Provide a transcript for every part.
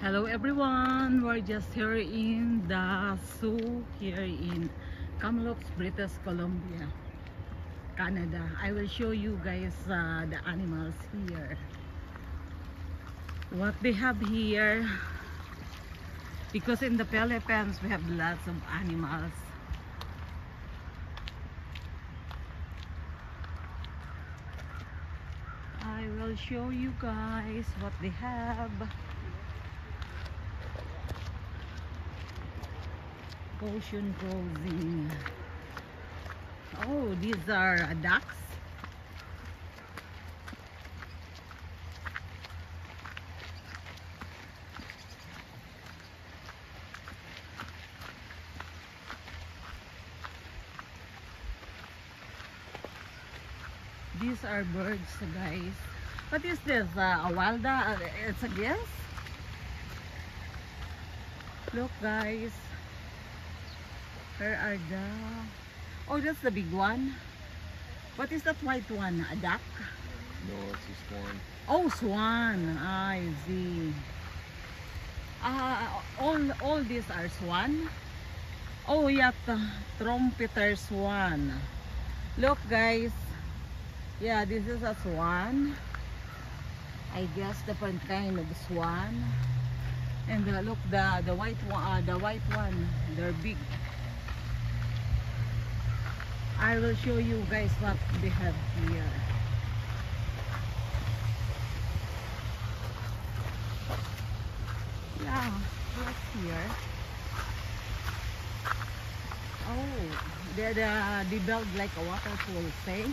Hello everyone, we're just here in the zoo here in Kamloops, British Columbia, Canada. I will show you guys the animals here, what they have here, because in the Philippines we have lots of animals. I will show you guys what they have. Ocean cruising. Oh, these are ducks. These are birds, guys. What is this? A wilda? It's a guess. Look, guys. Where are the... Oh, that's the big one. What is that white one? A duck? No, it's a swan. Oh, swan. I see. All these are swan. Oh, yeah, trumpeter swan. Look, guys. Yeah, this is a swan. I guess different kind of swan. And look, the white one, they're big. I will show you guys what they have here. Yeah, what's here? Oh, they build like a waterfall, say.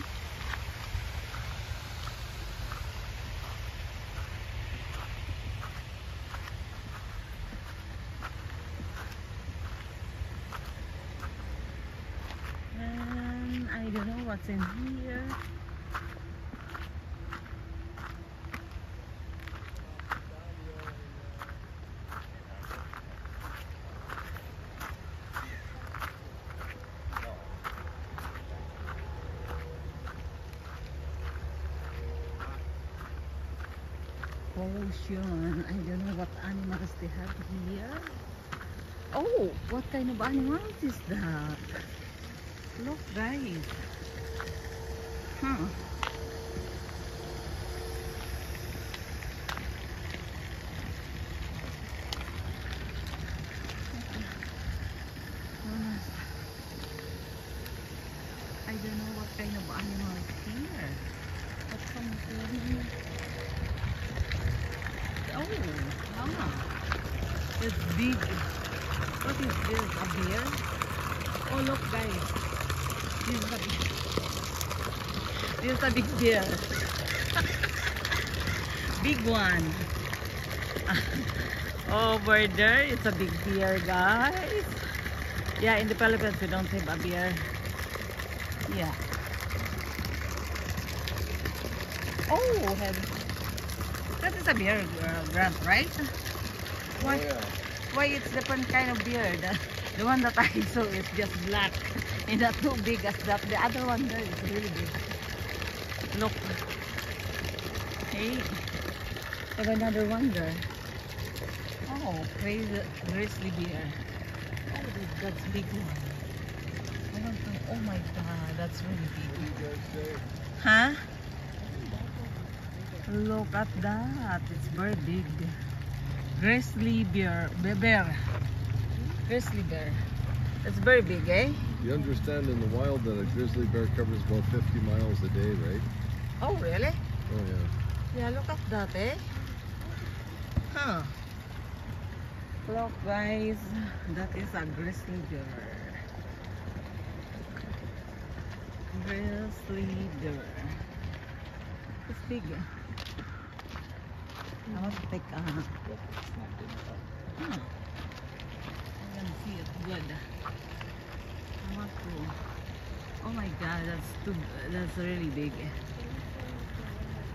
I don't know what's in here. Ocean. I don't know what animals they have here. Oh, what kind of animals is that? Look, guys. Huh. I don't know what kind of animals here. What's something? Oh, it's big. What is this? A bear? Oh, look, guys. This is a big bear. Big one. Over there, it's a big bear, guys. Yeah, in the Philippines, we don't have a bear. Yeah. Oh, that is a bear, Grant, right? Why? Oh, yeah. Why it's different kind of bear? The one that I saw is just black and not too big as that. The other one there is really big. Look. Hey, have another one there. Oh, crazy grizzly bear. Oh, that's big one. I don't know. Oh my God, that's really big. Huh? Look at that. It's very big. Grizzly bear. Grizzly bear. It's very big, eh? You understand in the wild that a grizzly bear covers about 50 miles a day, right? Oh, really? Oh, yeah. Yeah, look at that, eh? Huh. Look, guys. That is a grizzly bear. Grizzly bear. It's big. I want to take a... Huh. I can see it good. I want to... Oh my God, that's really big.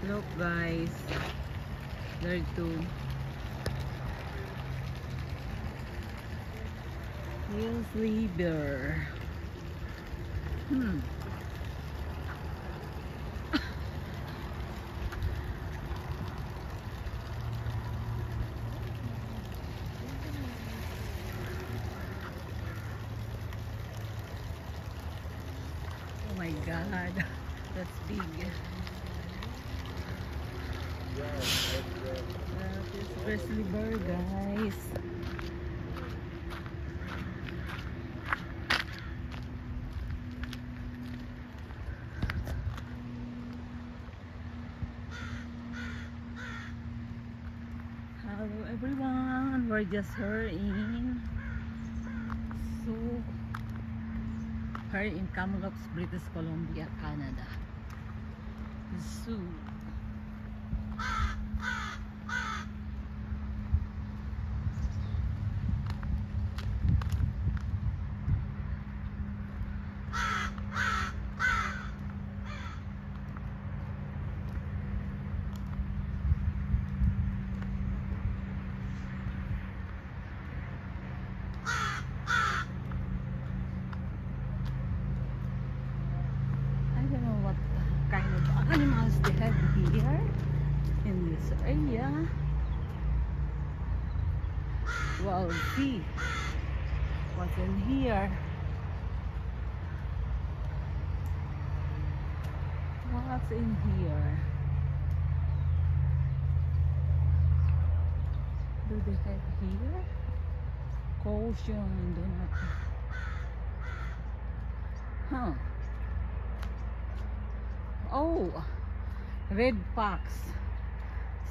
Look, guys. There are two. Grizzly bear. God, that's big. That is grizzly bear, guys. Hello everyone, we're just here in Kamloops, British Columbia, Canada. Zoo. Kind of animals they have here in this area. Well, see what's in here. What's in here? Do they have here? Caution, do not. Huh. Oh, red fox.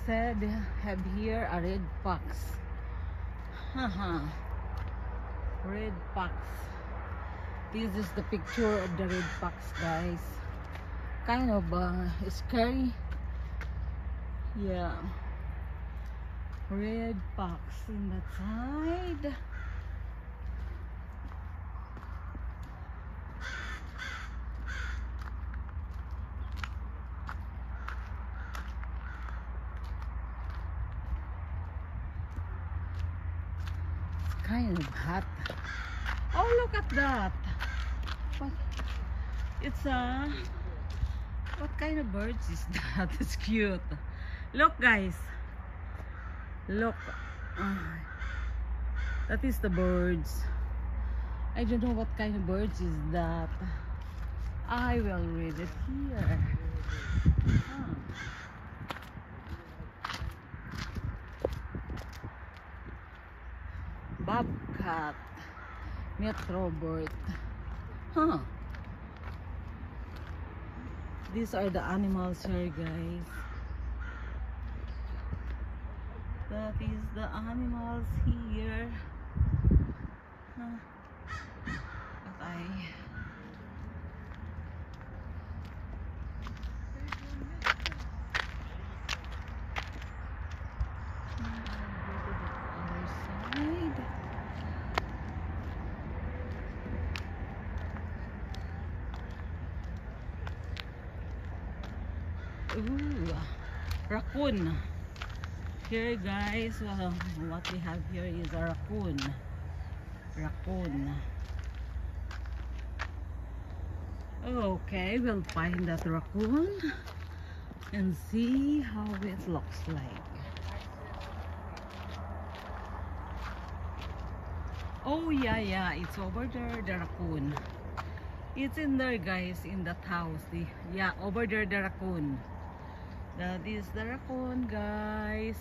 Said have here a red fox. Haha. Red fox. This is the picture of the red fox, guys. Kind of scary. Yeah. Red fox in that side. Kind of hot. Oh, look at that. What? It's a what kind of birds is that? It's cute. Look, guys. Look. That is the birds. I don't know what kind of birds is that. I will read it here. Bobcat, Metrobird. Huh. These are the animals here, guys. That is the animals here. Huh. But ooh, raccoon. Here, guys, what we have here is a raccoon. Raccoon. Okay, we'll find that raccoon and see how it looks like. Oh yeah, it's over there, the raccoon. It's in there, guys, in that house. Yeah, over there, the raccoon. That is the raccoon, guys.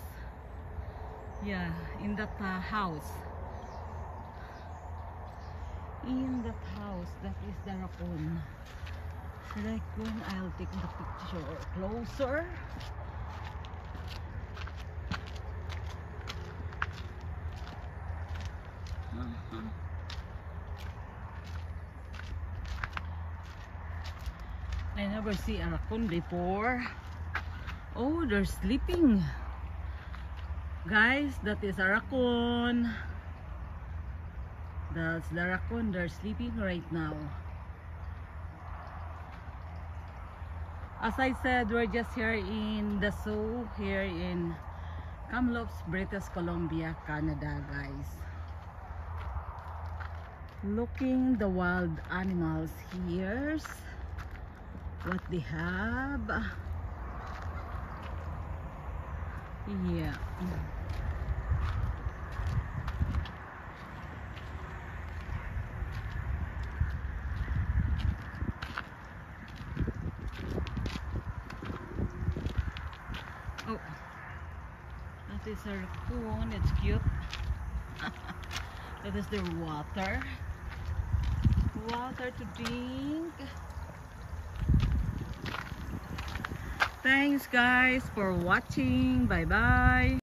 Yeah, in that house. In that house, that is the raccoon. Raccoon, I'll take the picture closer. I never see a raccoon before. Oh, they're sleeping. Guys, that is a raccoon. That's the raccoon. They're sleeping right now. As I said, we're just here in the zoo here in Kamloops, British Columbia, Canada, guys. Looking the wild animals here. What they have. Yeah. is a raccoon. It's cute. That is their water. Water to drink. Thanks guys for watching. Bye bye.